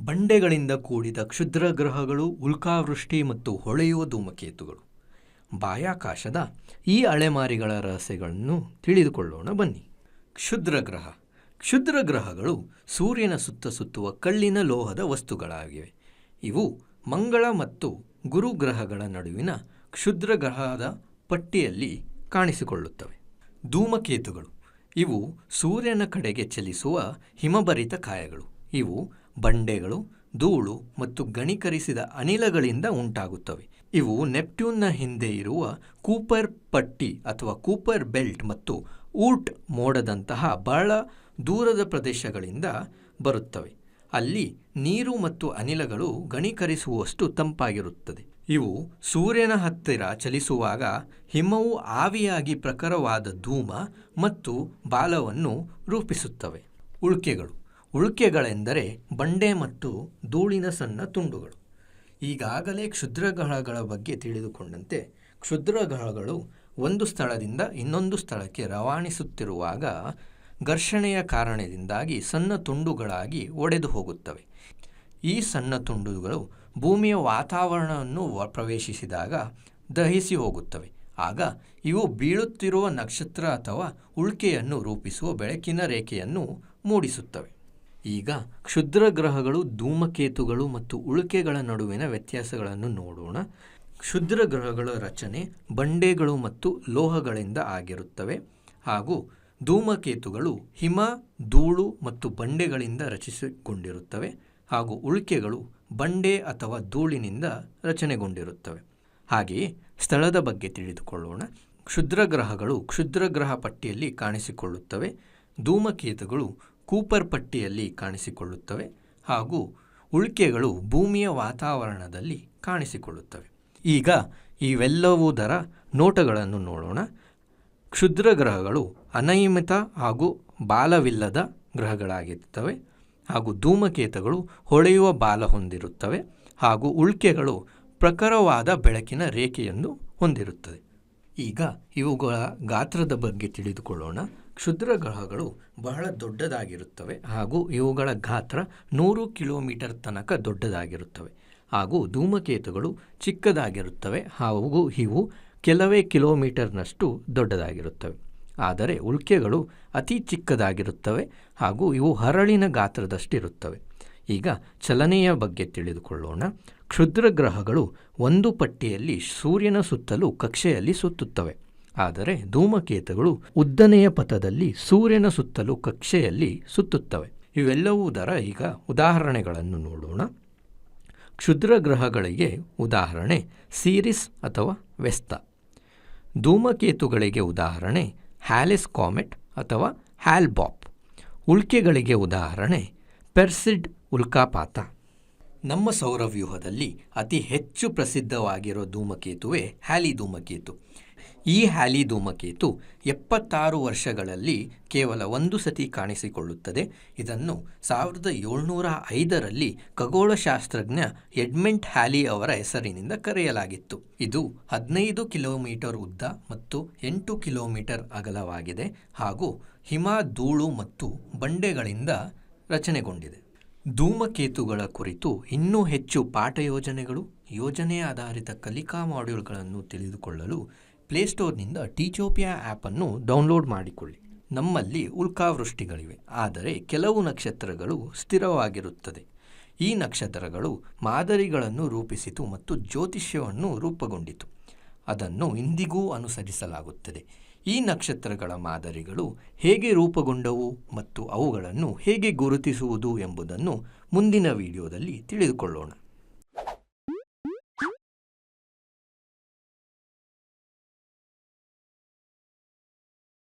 ಬಂಡೆಗಳಿಂದ ಕೂಡಿದ ಕ್ಷುದ್ರ ಗ್ರಹಗಳು, ಉಲ್ಕಾವೃಷ್ಟಿ ಮತ್ತು ಹೊಳೆಯುವ ಧೂಮಕೇತುಗಳು. ಬಾಹ್ಯಾಕಾಶದ ಈ ಅಲೆಮಾರಿಗಳ ರಹಸ್ಯಗಳನ್ನು ತಿಳಿದುಕೊಳ್ಳೋಣ ಬನ್ನಿ. ಕ್ಷುದ್ರ ಗ್ರಹಗಳು ಸೂರ್ಯನ ಸುತ್ತ ಸುತ್ತುವ ಕಲ್ಲಿನ ಲೋಹದ ವಸ್ತುಗಳಾಗಿವೆ. ಇವು ಮಂಗಳ ಮತ್ತು ಗುರು ಗ್ರಹಗಳ ನಡುವಿನ ಕ್ಷುದ್ರ ಗ್ರಹದ ಪಟ್ಟಿಯಲ್ಲಿ ಕಾಣಿಸಿಕೊಳ್ಳುತ್ತವೆ. ಧೂಮಕೇತುಗಳು ಇವು ಸೂರ್ಯನ ಕಡೆಗೆ ಚಲಿಸುವ ಹಿಮಭರಿತ ಕಾಯಗಳು. ಇವು ಬಂಡೆಗಳು, ಧೂಳು ಮತ್ತು ಗಣೀಕರಿಸಿದ ಅನಿಲಗಳಿಂದ ಉಂಟಾಗುತ್ತವೆ. ಇವು ನೆಪ್ಟ್ಯೂನ್ನ ಹಿಂದೆ ಇರುವ ಕೂಪರ್ ಪಟ್ಟಿ ಅಥವಾ ಕೂಪರ್ ಬೆಲ್ಟ್ ಮತ್ತು ಊರ್ಟ್ ಮೋಡದಂತಹ ಬಹಳ ದೂರದ ಪ್ರದೇಶಗಳಿಂದ ಬರುತ್ತವೆ. ಅಲ್ಲಿ ನೀರು ಮತ್ತು ಅನಿಲಗಳು ಗಣೀಕರಿಸುವಷ್ಟು ತಂಪಾಗಿರುತ್ತದೆ. ಇವು ಸೂರ್ಯನ ಹತ್ತಿರ ಚಲಿಸುವಾಗ ಹಿಮವು ಆವಿಯಾಗಿ ಪ್ರಖರವಾದ ಧೂಮ ಮತ್ತು ಬಾಲವನ್ನು ರೂಪಿಸುತ್ತವೆ. ಉಲ್ಕೆಗಳೆಂದರೆ ಬಂಡೆ ಮತ್ತು ಧೂಳಿನ ಸಣ್ಣ ತುಂಡುಗಳು. ಈಗಾಗಲೇ ಕ್ಷುದ್ರಗ್ರಹಗಳ ಬಗ್ಗೆ ತಿಳಿದುಕೊಂಡಂತೆ ಕ್ಷುದ್ರಗ್ರಹಗಳು ಒಂದು ಸ್ಥಳದಿಂದ ಇನ್ನೊಂದು ಸ್ಥಳಕ್ಕೆ ರವಾನಿಸುತ್ತಿರುವಾಗ ಘರ್ಷಣೆಯ ಕಾರಣದಿಂದಾಗಿ ಸಣ್ಣ ತುಂಡುಗಳಾಗಿ ಒಡೆದು ಹೋಗುತ್ತವೆ. ಈ ಸಣ್ಣ ತುಂಡುಗಳು ಭೂಮಿಯ ವಾತಾವರಣವನ್ನು ಪ್ರವೇಶಿಸಿದಾಗ ದಹಿಸಿ ಹೋಗುತ್ತವೆ. ಆಗ ಇವು ಬೀಳುತ್ತಿರುವ ನಕ್ಷತ್ರ ಅಥವಾ ಉಲ್ಕೆಯನ್ನು ರೂಪಿಸುವ ಬೆಳಕಿನ ರೇಖೆಯನ್ನು ಮೂಡಿಸುತ್ತವೆ. ಈಗ ಕ್ಷುದ್ರ ಗ್ರಹಗಳು, ಧೂಮಕೇತುಗಳು ಮತ್ತು ಉಲ್ಕೆಗಳ ನಡುವಿನ ವ್ಯತ್ಯಾಸಗಳನ್ನು ನೋಡೋಣ. ಕ್ಷುದ್ರ ಗ್ರಹಗಳ ರಚನೆ ಬಂಡೆಗಳು ಮತ್ತು ಲೋಹಗಳಿಂದ ಆಗಿರುತ್ತವೆ ಹಾಗೂ ಧೂಮಕೇತುಗಳು ಹಿಮ, ಧೂಳು ಮತ್ತು ಬಂಡೆಗಳಿಂದ ರಚಿಸಿಕೊಂಡಿರುತ್ತವೆ ಹಾಗೂ ಉಲ್ಕೆಗಳು ಬಂಡೆ ಅಥವಾ ಧೂಳಿನಿಂದ ರಚನೆಗೊಂಡಿರುತ್ತವೆ. ಹಾಗೆಯೇ ಸ್ಥಳದ ಬಗ್ಗೆ ತಿಳಿದುಕೊಳ್ಳೋಣ. ಕ್ಷುದ್ರ ಗ್ರಹಗಳು ಕ್ಷುದ್ರ ಗ್ರಹ ಪಟ್ಟಿಯಲ್ಲಿ ಕಾಣಿಸಿಕೊಳ್ಳುತ್ತವೆ. ಧೂಮಕೇತುಗಳು ಕೂಪರ್ ಪಟ್ಟಿಯಲ್ಲಿ ಕಾಣಿಸಿಕೊಳ್ಳುತ್ತವೆ ಹಾಗೂ ಉಲ್ಕೆಗಳು ಭೂಮಿಯ ವಾತಾವರಣದಲ್ಲಿ ಕಾಣಿಸಿಕೊಳ್ಳುತ್ತವೆ. ಈಗ ಇವೆಲ್ಲವುದರ ನೋಟಗಳನ್ನು ನೋಡೋಣ. ಕ್ಷುದ್ರ ಗ್ರಹಗಳು ಅನಿಯಮಿತ ಹಾಗೂ ಬಾಲವಿಲ್ಲದ ಗ್ರಹಗಳಾಗಿರುತ್ತವೆ ಹಾಗೂ ಧೂಮಕೇತುಗಳು ಹೊಳೆಯುವ ಬಾಲ ಹೊಂದಿರುತ್ತವೆ ಹಾಗೂ ಉಲ್ಕೆಗಳು ಪ್ರಖರವಾದ ಬೆಳಕಿನ ರೇಖೆಯನ್ನು ಹೊಂದಿರುತ್ತದೆ. ಈಗ ಇವುಗಳ ಗಾತ್ರದ ಬಗ್ಗೆ ತಿಳಿದುಕೊಳ್ಳೋಣ. ಕ್ಷುದ್ರ ಗ್ರಹಗಳು ಬಹಳ ದೊಡ್ಡದಾಗಿರುತ್ತವೆ ಹಾಗೂ ಇವುಗಳ ಗಾತ್ರ 100 ಕಿಲೋಮೀಟರ್ ತನಕ ದೊಡ್ಡದಾಗಿರುತ್ತವೆ ಹಾಗೂ ಧೂಮಕೇತುಗಳು ಚಿಕ್ಕದಾಗಿರುತ್ತವೆ ಹಾಗೂ ಇವು ಕೆಲವೇ ಕಿಲೋಮೀಟರ್ನಷ್ಟು ದೊಡ್ಡದಾಗಿರುತ್ತವೆ. ಆದರೆ ಉಲ್ಕೆಗಳು ಅತಿ ಚಿಕ್ಕದಾಗಿರುತ್ತವೆ ಹಾಗೂ ಇವು ಹರಳಿನ ಗಾತ್ರದಷ್ಟಿರುತ್ತವೆ. ಈಗ ಚಲನೆಯ ಬಗ್ಗೆ ತಿಳಿದುಕೊಳ್ಳೋಣ. ಕ್ಷುದ್ರ ಗ್ರಹಗಳು ಒಂದು ಪಟ್ಟಿಯಲ್ಲಿ ಸೂರ್ಯನ ಸುತ್ತಲೂ ಕಕ್ಷೆಯಲ್ಲಿ ಸುತ್ತುತ್ತವೆ. ಆದರೆ ಧೂಮಕೇತುಗಳು ಉದ್ದನೆಯ ಪಥದಲ್ಲಿ ಸೂರ್ಯನ ಸುತ್ತಲೂ ಕಕ್ಷೆಯಲ್ಲಿ ಸುತ್ತುತ್ತವೆ. ಇವೆಲ್ಲವುದರ ಈಗ ಉದಾಹರಣೆಗಳನ್ನು ನೋಡೋಣ. ಕ್ಷುದ್ರ ಗ್ರಹಗಳಿಗೆ ಉದಾಹರಣೆ ಸೀರಿಸ್ ಅಥವಾ ವೆಸ್ತಾ. ಧೂಮಕೇತುಗಳಿಗೆ ಉದಾಹರಣೆ ಹ್ಯಾಲಿಸ್ ಕಾಮೆಟ್ ಅಥವಾ ಹ್ಯಾಲ್-ಬಾಪ್. ಉಲ್ಕೆಗಳಿಗೆ ಉದಾಹರಣೆ ಪೆರ್ಸಿಡ್ ಉಲ್ಕಾಪಾತ. ನಮ್ಮ ಸೌರವ್ಯೂಹದಲ್ಲಿ ಅತಿ ಹೆಚ್ಚು ಪ್ರಸಿದ್ಧವಾಗಿರೋ ಧೂಮಕೇತುವೇ ಹ್ಯಾಲಿ ಧೂಮಕೇತು. ಈ ಹ್ಯಾಲಿ ಧೂಮಕೇತು 76 ವರ್ಷಗಳಲ್ಲಿ ಕೇವಲ ಒಂದು ಸತಿ ಕಾಣಿಸಿಕೊಳ್ಳುತ್ತದೆ. ಇದನ್ನು 1705ರಲ್ಲಿ ಖಗೋಳಶಾಸ್ತ್ರಜ್ಞ ಎಡ್ಮಂಡ್ ಹ್ಯಾಲಿ ಅವರ ಹೆಸರಿನಿಂದ ಕರೆಯಲಾಗಿತ್ತು. ಇದು 15 ಕಿಲೋಮೀಟರ್ ಉದ್ದ ಮತ್ತು 8 ಕಿಲೋಮೀಟರ್ ಅಗಲವಾಗಿದೆ ಹಾಗೂ ಹಿಮ, ಧೂಳು ಮತ್ತು ಬಂಡೆಗಳಿಂದ ರಚನೆಗೊಂಡಿದೆ. ಧೂಮಕೇತುಗಳ ಕುರಿತು ಇನ್ನೂ ಹೆಚ್ಚು ಪಾಠ ಯೋಜನೆ ಆಧಾರಿತ ಕಲಿಕಾ ಮಾಡ್ಯೂಲ್ಗಳನ್ನು ತಿಳಿದುಕೊಳ್ಳಲು ಪ್ಲೇಸ್ಟೋರ್ನಿಂದ ಟೀಚೋಪಿಯಾ ಆ್ಯಪನ್ನು ಡೌನ್ಲೋಡ್ ಮಾಡಿಕೊಳ್ಳಿ. ನಮ್ಮಲ್ಲಿ ಉಲ್ಕಾವೃಷ್ಟಿಗಳಿವೆ, ಆದರೆ ಕೆಲವು ನಕ್ಷತ್ರಗಳು ಸ್ಥಿರವಾಗಿರುತ್ತದೆ. ಈ ನಕ್ಷತ್ರಗಳು ಮಾದರಿಗಳನ್ನು ರೂಪಿಸಿತು ಮತ್ತು ಜ್ಯೋತಿಷ್ಯವನ್ನು ರೂಪುಗೊಂಡಿತು. ಅದನ್ನು ಇಂದಿಗೂ ಅನುಸರಿಸಲಾಗುತ್ತದೆ. ಈ ನಕ್ಷತ್ರಗಳ ಮಾದರಿಗಳು ಹೇಗೆ ರೂಪುಗೊಂಡವು ಮತ್ತು ಅವುಗಳನ್ನು ಹೇಗೆ ಗುರುತಿಸುವುದು ಎಂಬುದನ್ನು ಮುಂದಿನ ವಿಡಿಯೋದಲ್ಲಿ ತಿಳಿದುಕೊಳ್ಳೋಣ.